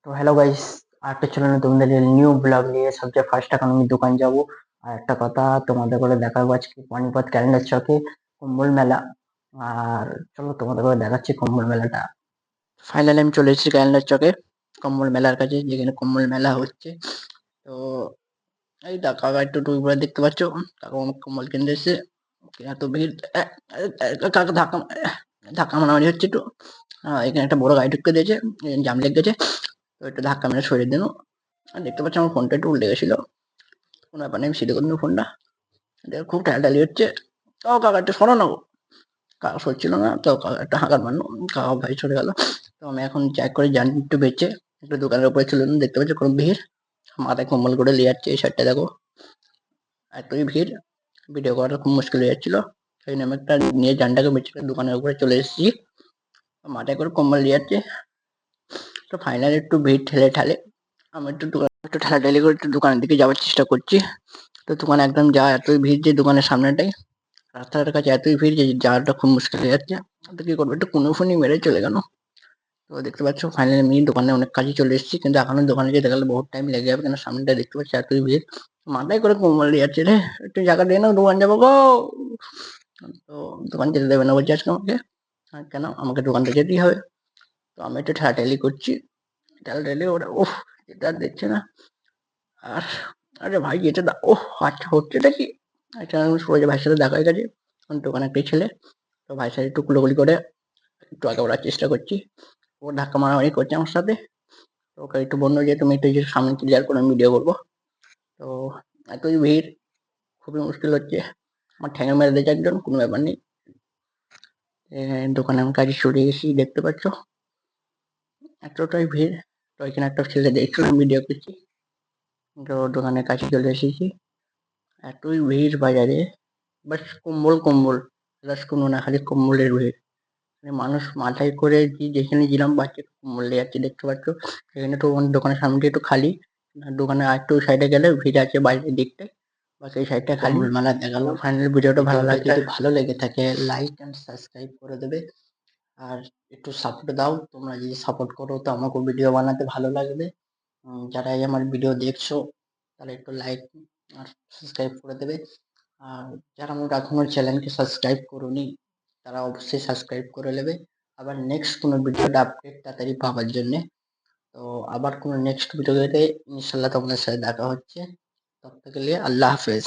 তো hello guys, আরেকটা চ্যানেলে তোমাদের নিউ ব্লগ নিয়ে সবচেয়ে ফার্স্ট এখন আমি দোকান যাব। আর একটা কথা তোমাদের করে দেখাবো আজকে পানিপথ ক্যালেন্ডার চকে কম্বল মেলা। আর চলো তোমাদের করে দেখাচ্ছি কম্বল মেলাটা। ফাইনালি আমি চলে এসেছি ক্যালেন্ডার চকে কম্বল মেলার কাছে, যেখানে কম্বল মেলা হচ্ছে। তো এই কাকা একটু টুই করে দেখতে পাচ্ছ, কাকা অনেক কম্বল কিনতে এসছে। এত ভিড়, কাকা ধাক্কা ধাক্কা মারামারি হচ্ছে একটু। এখানে একটা বড় গাড়ি ঢুকতে দিয়েছে, জাম লেগে গেছে, তো একটু ধাক্কা মেরে সরিয়ে দিল। আর দেখতে পাচ্ছি আমার ফোনটা একটু উল্টে গেছিল, কোনো ব্যাপার নেই, আমি সিধে করে নেবো ফোনটা। দেখো খুব ঠেলাঠালি হচ্ছে। ও কাকা একটু সরো না গো। কাকা সরছিল না, তো কাকা একটা হাঁকার মারলো, কাকা ভাই সরে গেল। তো আমি এখন চেক করে জানি একটু বেঁচে একটু দোকানের উপরে ছিল না, দেখতে পাচ্ছি কোনো ভিড়, মাথায় কম্বল করে নিয়ে যাচ্ছে। এই সাইডটা দেখো এতই ভিড়, ভিডিও করাটা খুব মুশকিল হয়ে যাচ্ছিল। সেই জন্য আমি একটা নিয়ে জানটাকে বেঁচে দোকানের উপরে চলে এসেছি, মাথায় করে কম্বল নিয়ে যাচ্ছে। তো ফাইনালি একটু ভিড় ঠেলে ঠালে আমি একটু ঠেলাঠালি করে একটু দোকানের দিকে যাওয়ার চেষ্টা করছি। তো দোকানে একদম যা এতই ভিড় যে দোকানের সামনেটাই, রাস্তাটার কাছে এতই ভিড় যে যাওয়াটা খুব মুশকিল হয়ে যাচ্ছে। তো কি করবো, একটু কুনুফুনি মেরে চলে গেল। তো দেখতে পাচ্ছ ফাইনালি আমি দোকানে অনেক কাজে চলে এসেছি, কিন্তু এখনো দোকানে যেতে গেলে বহুত টাইম লেগে যাবে, কেন সামনেটা দেখতে পাচ্ছি এতই ভিড়। মাথায় করে কোমল দিয়ে যাচ্ছে রে, একটু জায়গা দিয়ে নাও, দোকান যাবো গো। তো দোকান যেতে দেবে না বলছে আজকে আমাকে। কেন, আমাকে দোকানটা যেতেই হবে। তো আমি একটু ঠেলাঠেলি করছি, ঠেলাঠেলি ওরা উফ, এটা আর দেখছে না। আর আরে ভাই এটা দা ওহ, আচ্ছা হচ্ছেটা কি। আচ্ছা আমি সোজা ভাইয়ের সাথে দেখা হয়ে গেছে, দোকানে একটাই ছেলে। তো ভাইয়ের সাথে একটু কুলোকুলি করে একটু আগে ওড়ার চেষ্টা করছি। ও ধাক্কা মারামারি করছে আমার সাথে। তো ওকে একটু বললো যে তুমি একটু যে সামনে ক্লিয়ার করে ভিডিও করবো। তো এতই ভিড়, খুবই মুশকিল হচ্ছে। আমার ঠ্যাঙে মেরে দিয়েছে একজন, কোনো ব্যাপার নেই। দোকানে আমি কাজে চলে গেছি, দেখতে পাচ্ছ এতটাই ভিড়। তো এখানে একটা ছেলে দেখছিলাম ভিডিও করছি, তো দোকানের কাছে চলে এসেছি। এতই ভিড় বাজারে, বাস কম্বল কম্বল, প্লাস কোনো না, খালি কম্বলের ভিড়। মানে মানুষ মাথায় করে যেখানে জিলাম বাচ্চা কম্বল নিয়ে যাচ্ছে, দেখতে পাচ্ছ। এখানে তো আমার দোকানের সামনেটা একটু খালি, আর দোকানের আরেকটু সাইডে গেলে ভিড় আছে বাইরের দিকটায়, বাস এই সাইডটা খালি। কম্বল মেলা দেখালাম। ফাইনাল ভিডিওটা ভালো লাগে, যদি ভালো লেগে থাকে লাইক এন্ড সাবস্ক্রাইব করে দেবে। আর একটু সাপোর্ট দাও, তোমরা যদি সাপোর্ট করো তো আমাকে ভিডিও বানাতে ভালো লাগবে। যারা এই আমার ভিডিও দেখছো তাহলে একটু লাইক আর সাবস্ক্রাইব করে দেবে। আর যারা আমার এখনো চ্যানেলকে সাবস্ক্রাইব করোনি তারা অবশ্যই সাবস্ক্রাইব করে নেবে। আবার নেক্সট কোনো ভিডিওটা আপডেট তাড়াতাড়ি পাওয়ার জন্য। তো আবার কোনো নেক্সট ভিডিওতে ইনশাল্লাহ তোমাদের সাথে দেখা হচ্ছে। তব তক के लिए আল্লাহ হাফেজ।